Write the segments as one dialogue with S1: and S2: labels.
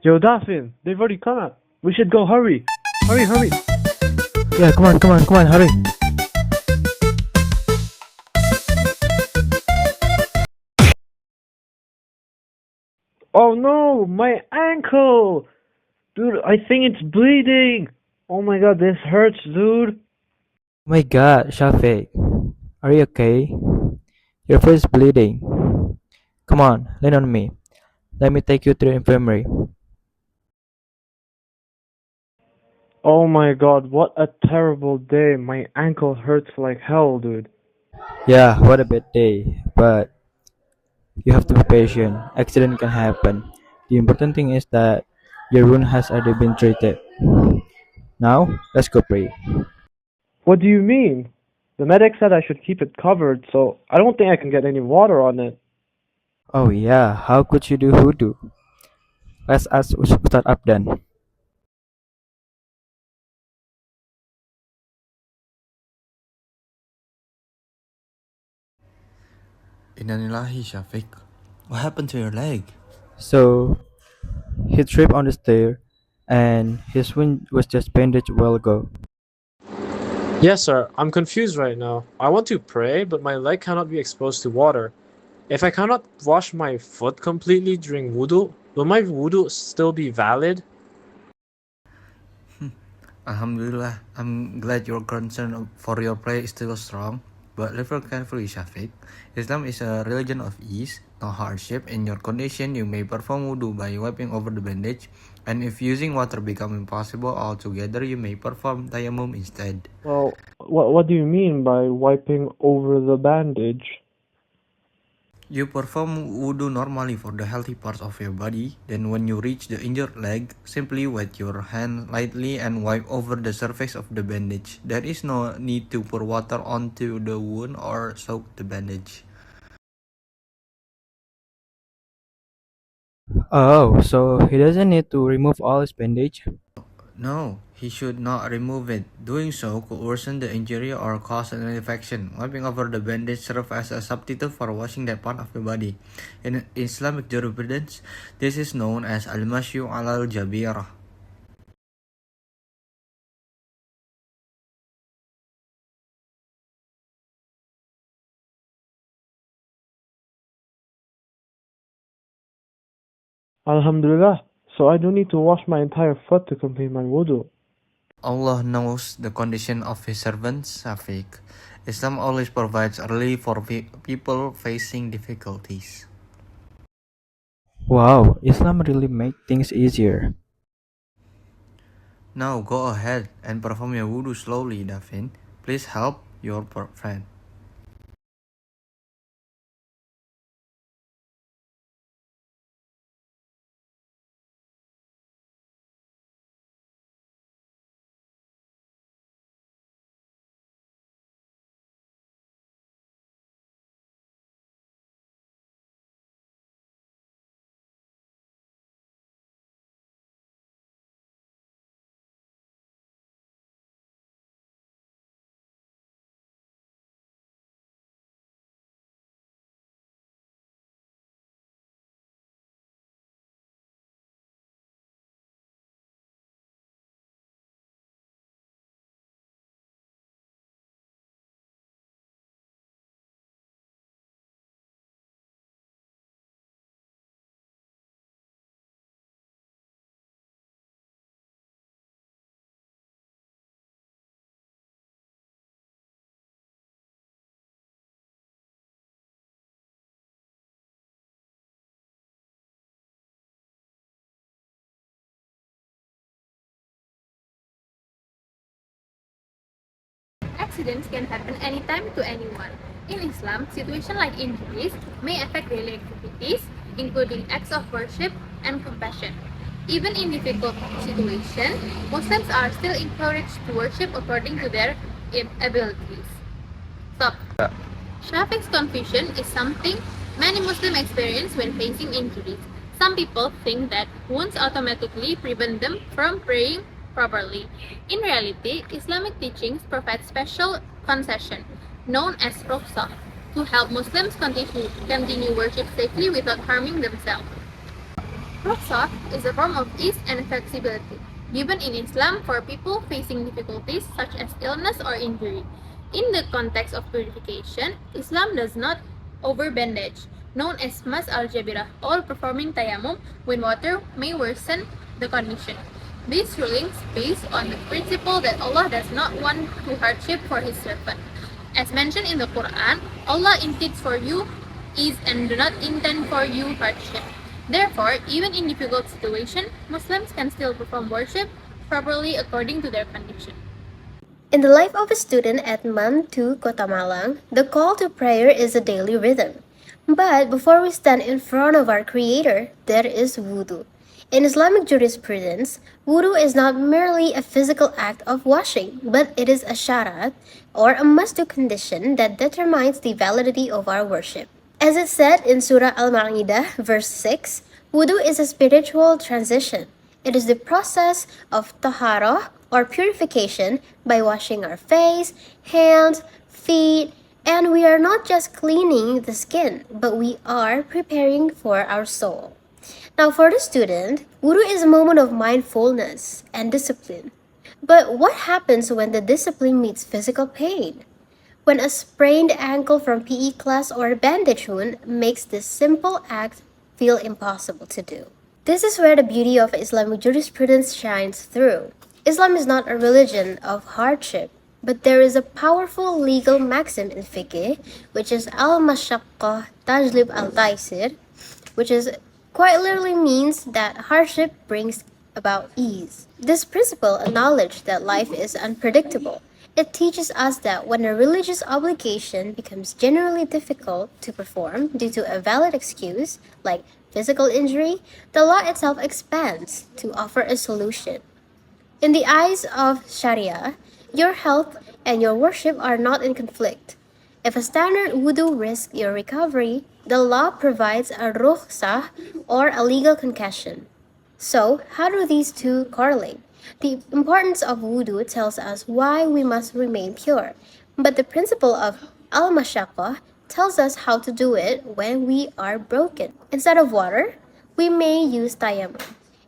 S1: Yo, Daphne, they've already come out. We should go. Hurry. Hurry, hurry.
S2: Yeah, come on, hurry.
S1: Oh no, my ankle! Dude, I think it's bleeding. Oh my god, this hurts, dude.
S2: Oh my god, Shafiq. Are you okay? Your face is bleeding. Come on, lean on me. Let me take you to the infirmary.
S1: Oh my god, what a terrible day. My ankle hurts like hell, dude.
S2: Yeah, what a bad day. But you have to be patient. Accident can happen. The important thing is that your wound has already been treated. Now, let's go pray.
S1: What do you mean? The medic said I should keep it covered, so I don't think I can get any water on it.
S2: Oh yeah, how could you do Wudu? Let's ask Ustad Abdan.
S3: Innalillahi, Shafiq. What happened to your leg?
S2: So, he tripped on the stair and his wound was just bandaged a while ago.
S1: Yes, sir. I'm confused right now. I want to pray, but my leg cannot be exposed to water. If I cannot wash my foot completely during wudu, will my wudu still be valid?
S3: Alhamdulillah, I'm glad your concern for your prayer is still strong. But listen carefully, Shafiq. Islam is a religion of ease, no hardship. In your condition, you may perform wudu by wiping over the bandage. And if using water become impossible altogether, you may perform tayammum instead.
S1: Well, what do you mean by wiping over the bandage?
S3: You perform wudu normally for the healthy parts of your body. Then when you reach the injured leg, simply wet your hand lightly and wipe over the surface of the bandage. There is no need to pour water onto the wound or soak the bandage.
S2: Oh, so he doesn't need to remove all his bandage?
S3: No, he should not remove it. Doing so could worsen the injury or cause an infection. Wiping over the bandage serves as a substitute for washing that part of the body. In Islamic jurisprudence, this is known as al-mashyu al-jabirah.
S1: Alhamdulillah. So I don't need to wash my entire foot to complete my wudu.
S3: Allah knows the condition of His servants, Shafiq. Islam always provides relief for people facing difficulties.
S2: Wow, Islam really make things easier.
S3: Now go ahead and perform your wudu slowly, Davin. Please help your friend.
S4: Accidents can happen anytime to anyone. In Islam, situations like injuries may affect daily activities, including acts of worship and compassion. Even in difficult situations, Muslims are still encouraged to worship according to their abilities. Stop. Shafiq's confusion is something many Muslims experience when facing injuries. Some people think that wounds automatically prevent them from praying properly. In reality, Islamic teachings provide special concession, known as rukhsah, to help Muslims continue worship safely without harming themselves. Rukhsah is a form of ease and flexibility given in Islam for people facing difficulties such as illness or injury. In the context of purification, Islam does not over-bandage, known as mas al-jabirah, or performing tayammum when water may worsen the condition. This ruling is based on the principle that Allah does not want to hardship for His servant. As mentioned in the Quran, Allah intends for you ease and do not intend for you hardship. Therefore, even in difficult situations, Muslims can still perform worship properly according to their condition.
S5: In the life of a student at MAN 2 Kota Malang, the call to prayer is a daily rhythm. But before we stand in front of our Creator, there is wudu. In Islamic jurisprudence, wudu is not merely a physical act of washing, but it is a sharat, or a must-do condition that determines the validity of our worship. As it said in Surah Al-Ma'idah, verse 6, wudu is a spiritual transition. It is the process of taharah, or purification, by washing our face, hands, feet, and we are not just cleaning the skin, but we are preparing for our soul. Now for the student, wudu is a moment of mindfulness and discipline. But what happens when the discipline meets physical pain? When a sprained ankle from PE class or a bandage wound makes this simple act feel impossible to do. This is where the beauty of Islamic jurisprudence shines through. Islam is not a religion of hardship, but there is a powerful legal maxim in fiqh, which is al-mashaqqah tajlib al-taysir, which is quite literally means that hardship brings about ease. This principle acknowledges that life is unpredictable. It teaches us that when a religious obligation becomes generally difficult to perform due to a valid excuse, like physical injury, the law itself expands to offer a solution. In the eyes of Sharia, your health and your worship are not in conflict. If a standard wudu risks your recovery, the law provides a rukhsah, or a legal concession. So, how do these two correlate? The importance of wudu tells us why we must remain pure, but the principle of al-mashaqqah tells us how to do it when we are broken. Instead of water, we may use tayammum.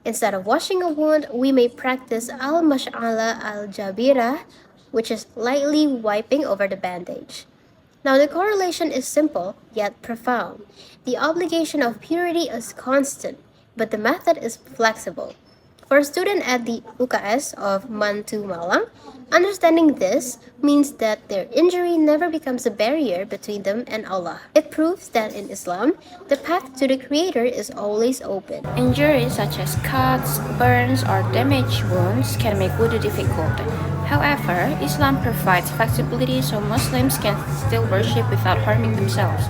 S5: Instead of washing a wound, we may practice al-mash'ala al-jabira, which is lightly wiping over the bandage. Now the correlation is simple, yet profound. The obligation of purity is constant, but the method is flexible. For a student at the UKS of MAN 2 Malang, understanding this means that their injury never becomes a barrier between them and Allah. It proves that in Islam, the path to the Creator is always open.
S6: Injuries such as cuts, burns, or damaged wounds can make wudu difficult. However, Islam provides flexibility so Muslims can still worship without harming themselves.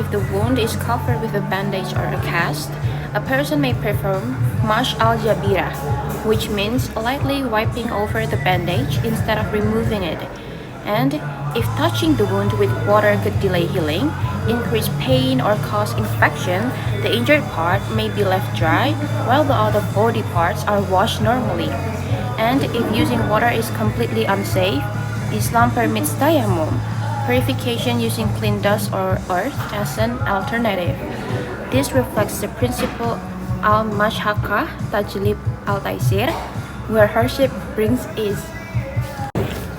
S6: If the wound is covered with a bandage or a cast, a person may perform mash al-jabira, which means lightly wiping over the bandage instead of removing it. And if touching the wound with water could delay healing, increase pain, or cause infection, the injured part may be left dry while the other body parts are washed normally. And if using water is completely unsafe, Islam permits tayammum, purification using clean dust or earth as an alternative. This reflects the principle al-mashhaqqah tajlib al-taysir, where hardship brings ease.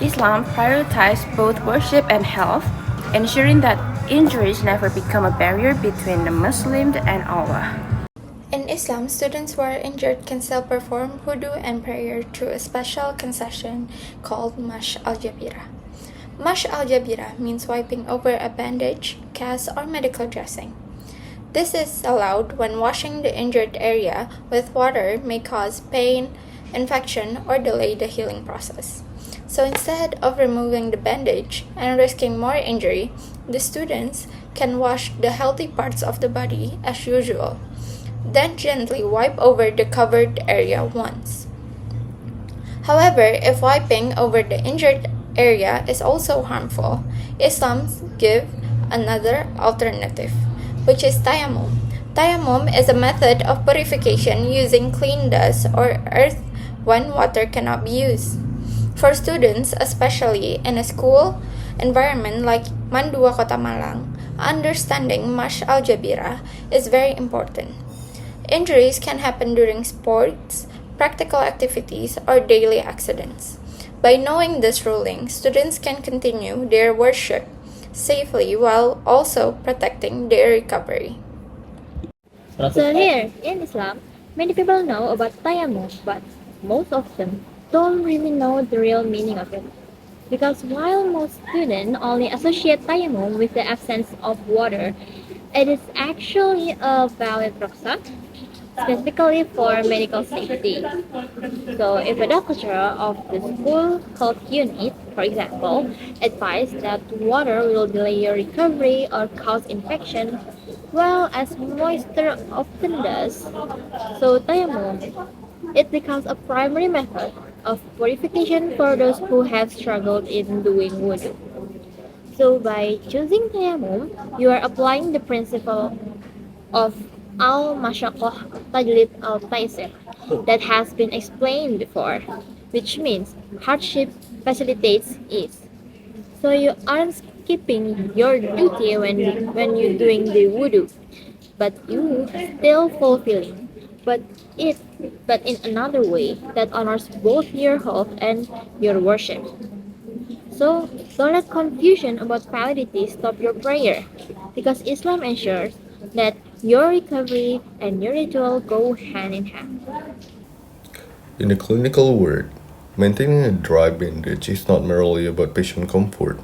S6: Islam prioritizes both worship and health, ensuring that injuries never become a barrier between the Muslim and Allah.
S7: In Islam, students who are injured can still perform wudu and prayer through a special concession called mash al-jabira. Mash al-jabira means wiping over a bandage, cast, or medical dressing. This is allowed when washing the injured area with water may cause pain, infection, or delay the healing process. So instead of removing the bandage and risking more injury, the students can wash the healthy parts of the body as usual. Then gently wipe over the covered area once. However, if wiping over the injured area is also harmful, Islam gives another alternative, which is tayammum. Tayammum is a method of purification using clean dust or earth when water cannot be used. For students, especially in a school environment like MAN 2 Kota Malang, understanding mash al-jabira is very important. Injuries can happen during sports, practical activities, or daily accidents. By knowing this ruling, students can continue their worship safely while also protecting their recovery.
S8: So here, in Islam, many people know about tayammum, but most of them don't really know the real meaning of it. Because while most students only associate tayammum with the absence of water, it is actually a valid rukhsah, specifically for medical safety. So if a doctor of the school health unit, for example, advise that water will delay your recovery or cause infection, well as moisture often does, so tayammum, it becomes a primary method of purification for those who have struggled in doing wudu. So by choosing tayammum, you are applying the principle of al-mashaqqah tajlib al-taysir that has been explained before, which means hardship facilitates ease. So you aren't skipping your duty when you're doing the wudu, but you still fulfilling, but it but in another way that honors both your health and your worship. So don't let confusion about validity stop your prayer, because Islam ensures that your recovery and your ritual go hand in hand.
S9: In the clinical world, maintaining a dry bandage is not merely about patient comfort.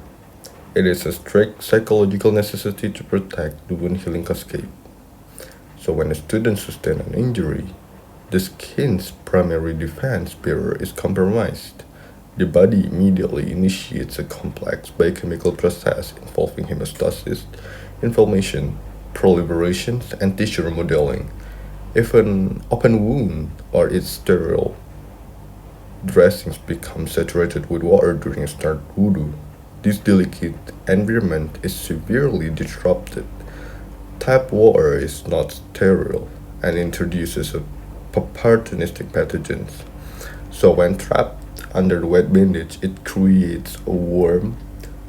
S9: It is a strict psychological necessity to protect the wound healing cascade. So when a student sustains an injury, the skin's primary defense barrier is compromised. The body immediately initiates a complex biochemical process involving hemostasis, inflammation, proliferation, and tissue remodeling. If an open wound or its sterile dressings become saturated with water during start wudu, this delicate environment is severely disrupted. Tap water is not sterile and introduces opportunistic pathogens. So when trapped under the wet bandage, it creates a warm,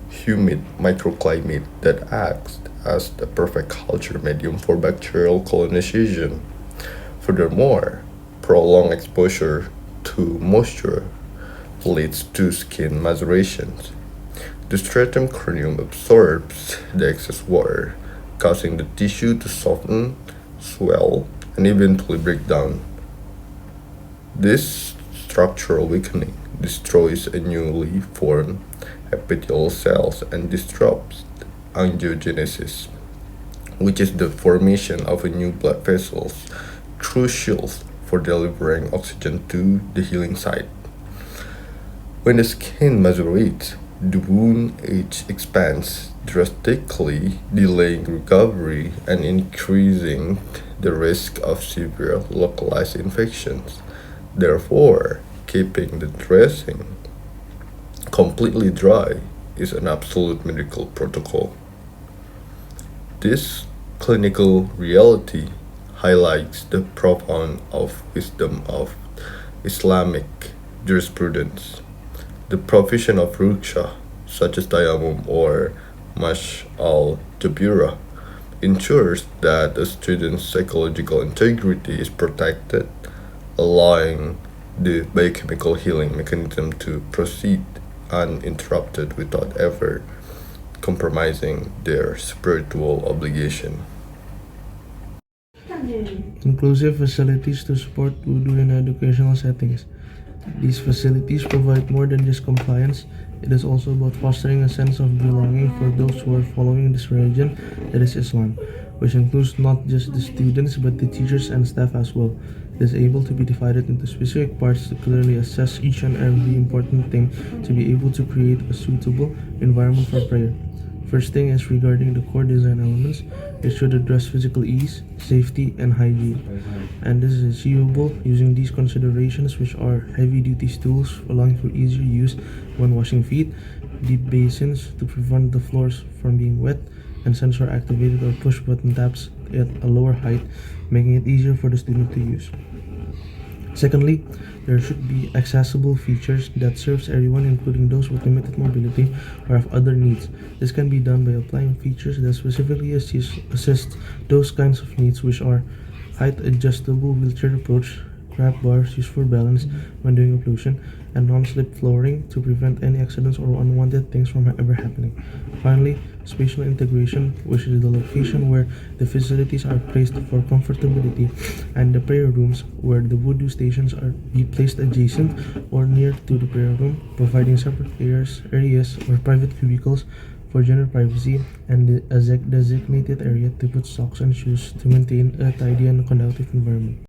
S9: humid microclimate that acts as the perfect culture medium for bacterial colonization. Furthermore, prolonged exposure to moisture leads to skin macerations. The stratum corneum absorbs the excess water, causing the tissue to soften, swell, and eventually break down. This structural weakening destroys a newly formed epithelial cells and disrupts angiogenesis, which is the formation of a new blood vessels, crucial for delivering oxygen to the healing site. When the skin macerates, the wound age expands drastically, delaying recovery and increasing the risk of severe localized infections. Therefore, keeping the dressing completely dry is an absolute medical protocol. This clinical reality highlights the profound wisdom of Islamic jurisprudence. The provision of ruksha, such as tayammum or mash al-jabira, ensures that a student's psychological integrity is protected, allowing the biochemical healing mechanism to proceed uninterrupted without ever compromising their spiritual obligation.
S10: Inclusive facilities to support Wudu in educational settings. These facilities provide more than just compliance. It is also about fostering a sense of belonging for those who are following this religion, that is Islam, which includes not just the students but the teachers and staff as well. It is able to be divided into specific parts to clearly assess each and every important thing to be able to create a suitable environment for prayer. First thing is regarding the core design elements. It should address physical ease, safety, and hygiene. And this is achievable using these considerations, which are heavy-duty stools allowing for easier use when washing feet, deep basins to prevent the floors from being wet, and sensor-activated or push-button taps at a lower height, making it easier for the student to use. Secondly, there should be accessible features that serves everyone, including those with limited mobility or have other needs. This can be done by applying features that specifically assist those kinds of needs, which are height adjustable wheelchair approach, grab bars used for balance when doing occlusion, and non-slip flooring to prevent any accidents or unwanted things from ever happening. Finally, spatial integration, which is the location where the facilities are placed for comfortability, and the prayer rooms where the wudu stations are be placed adjacent or near to the prayer room, providing separate areas or private cubicles for general privacy, and a designated area to put socks and shoes to maintain a tidy and conducive environment.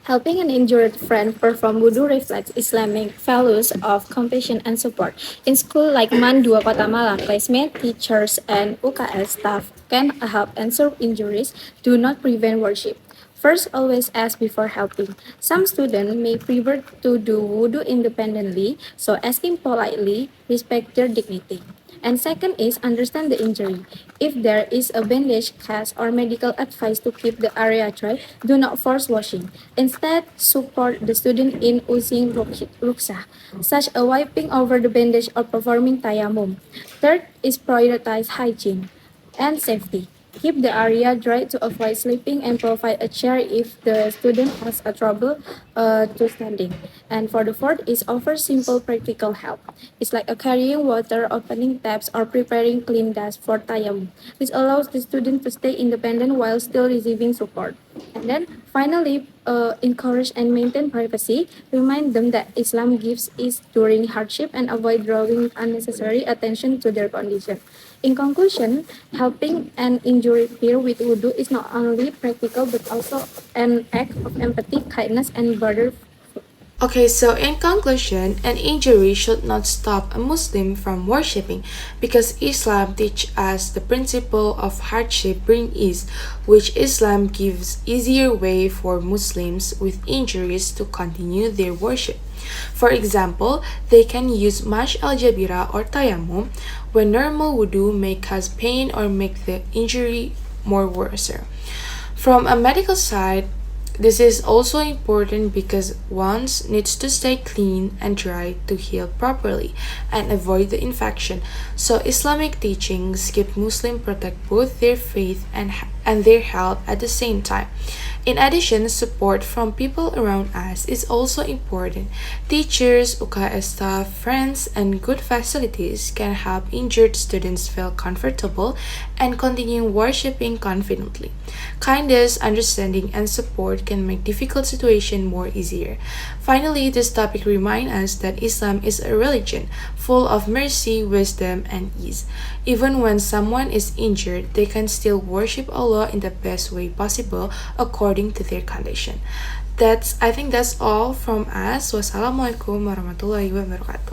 S6: Helping an injured friend perform wudu reflects Islamic values of compassion and support. In school like MAN 2 Kota Malang, classmates, teachers, and UKS staff can help and serve injuries, do not prevent worship. First, always ask before helping. Some students may prefer to do wudu independently, so asking politely respect their dignity. And second is understand the injury. If there is a bandage, cast, or medical advice to keep the area dry, do not force washing. Instead, support the student in using ruksah, such as wiping over the bandage or performing tayammum. Third is prioritize hygiene and safety. Keep the area dry to avoid slipping and provide a chair if the student has a trouble to standing. And for the fourth is offer simple practical help. It's like a carrying water, opening taps, or preparing clean desk for tayammum, which allows the student to stay independent while still receiving support. And then finally, encourage and maintain privacy. Remind them that Islam gives ease during hardship and avoid drawing unnecessary attention to their condition. In conclusion, helping an injured peer with wudu is not only practical but also an act of empathy, kindness, and brotherhood.
S7: Okay, so in conclusion, an injury should not stop a Muslim from worshipping because Islam teaches us the principle of hardship bring ease, which Islam gives easier way for Muslims with injuries to continue their worship. For example, they can use mash al-jabira or tayammum when normal wudu may cause pain or make the injury more worse. From a medical side, this is also important because one needs to stay clean and dry to heal properly and avoid the infection. So Islamic teachings give Muslims protect both their faith and their health at the same time. In addition, support from people around us is also important. Teachers, UKS staff, friends, and good facilities can help injured students feel comfortable and continue worshiping confidently. Kindness, understanding, and support can make difficult situations more easier. Finally, this topic reminds us that Islam is a religion full of mercy, wisdom, and ease. Even when someone is injured, they can still worship Allah in the best way possible according to their condition. I think that's all from us. Wassalamualaikum warahmatullahi wabarakatuh.